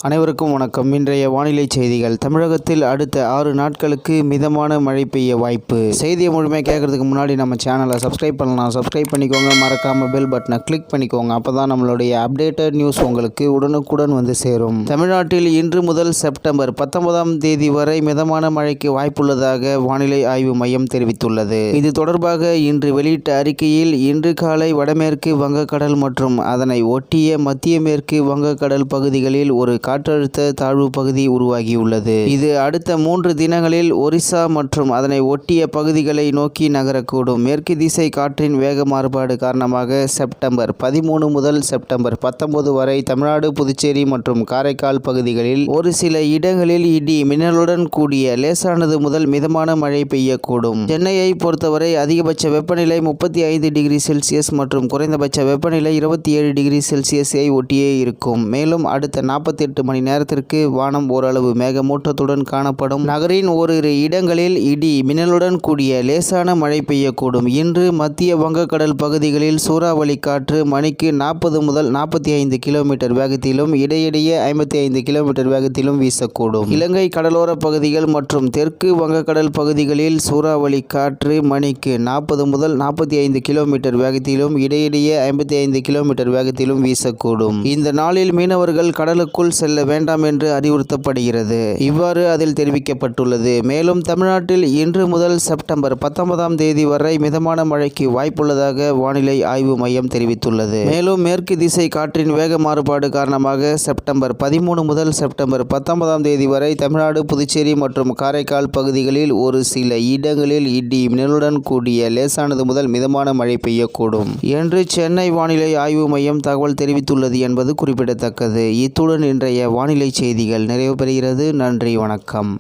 அனைவருக்கும் வணக்கம். இன்றைய வானிலை செய்திகள். தமிழகத்தில் அடுத்த 6 நாட்களுக்கு மிதமான மழை பெய்ய வாய்ப்பு. செய்தியை முழுமையாக கேட்கறதுக்கு முன்னாடி நம்ம சேனலை சப்ஸ்கிரைப் பண்ணலாம். சப்ஸ்கிரைப் பண்ணிக்கோங்க. மறக்காம பெல் பட்டனை கிளிக் பண்ணிக்கோங்க. அப்போ தான் நம்மளுடைய அப்டேட்டட் நியூஸ் உங்களுக்கு உடனுக்குடன் வந்து சேரும். தமிழ்நாட்டில் இன்று முதல் செப்டம்பர் 19ஆம் தேதி வரை மிதமான மழைக்கு வாய்ப்புள்ளதாக வானிலை ஆய்வு மையம் தெரிவித்துள்ளது. இது தொடர்பாக இன்று வெளியிட்ட அறிக்கையில், இன்று காலை வடமேற்கு வங்கக்கடல் மற்றும் அதனை ஒட்டிய மத்திய மேற்கு வங்கக்கடல் பகுதிகளில் ஒரு காற்றழுத்த தாழ்வு பகுதி உருவாகியுள்ளது. இது அடுத்த 3 தினங்களில் ஒரிசா மற்றும் அதனை ஒட்டிய பகுதிகளை நோக்கி நகரக்கூடும். மேற்கு திசை காற்றின் வேக மாறுபாடு காரணமாக செப்டம்பர் 13 முதல் செப்டம்பர் 19 வரை தமிழ்நாடு, புதுச்சேரி மற்றும் காரைக்கால் பகுதிகளில் ஒரு சில இடங்களில் இடி மின்னலுடன் கூடிய லேசானது முதல் மிதமான மழை பெய்யக்கூடும். சென்னையை பொறுத்தவரை அதிகபட்ச வெப்பநிலை 35 டிகிரி செல்சியஸ் மற்றும் குறைந்தபட்ச வெப்பநிலை 27 டிகிரி செல்சியஸை ஒட்டியே இருக்கும். மேலும் அடுத்த 48 மணி நேரத்திற்கு வானம் ஓரளவு மேகமூட்டத்துடன் காணப்படும். நகரின் ஓரிரு இடங்களில் இடி மின்னலுடன் கூடிய லேசான மழை பெய்யக்கூடும். இன்று மத்திய வங்கக்கடல் பகுதிகளில் சூறாவளி காற்று மணிக்கு 40 முதல் 45 கிலோமீட்டர் வேகத்திலும் இடையிடையே 55 கிலோமீட்டர் வேகத்திலும் வீசக்கூடும். இலங்கை கடலோர பகுதிகள் மற்றும் தெற்கு வங்கக்கடல் பகுதிகளில் சூறாவளி காற்று மணிக்கு 40 முதல் 45 கிலோமீட்டர் வேகத்திலும் இடையிடையே 55 கிலோமீட்டர் வேகத்திலும் வீசக்கூடும். இந்த நாளில் மீனவர்கள் கடலுக்குள் செல்ல வேண்டாம் என்று அறிவுறுத்தப்படுகிறது. இவ்வாறு அதில் தெரிவிக்கப்பட்டுள்ளது. மேலும் தமிழ்நாட்டில் இன்று முதல் செப்டம்பர் 19ஆம் தேதி வரை மிதமான மழைக்கு வாய்ப்புள்ளதாக வானிலை ஆய்வு மையம் தெரிவித்துள்ளது. மேலும் மேற்கு திசை காற்றின் வேக மாறுபாடு காரணமாக செப்டம்பர் 13 முதல் செப்டம்பர் 19ஆம் தேதி வரை தமிழ்நாடு, புதுச்சேரி மற்றும் காரைக்கால் பகுதிகளில் ஒரு சில இடங்களில் இடி மின்னலுடன் கூடிய லேசானது முதல் மிதமான மழை பெய்யக்கூடும் என்று சென்னை வானிலை ஆய்வு மையம் தகவல் தெரிவித்துள்ளது என்பது குறிப்பிடத்தக்கது. இத்துடன் இன்றைய வானிலை செய்திகள் நிறைவு பெறுகிறது. நன்றி, வணக்கம்.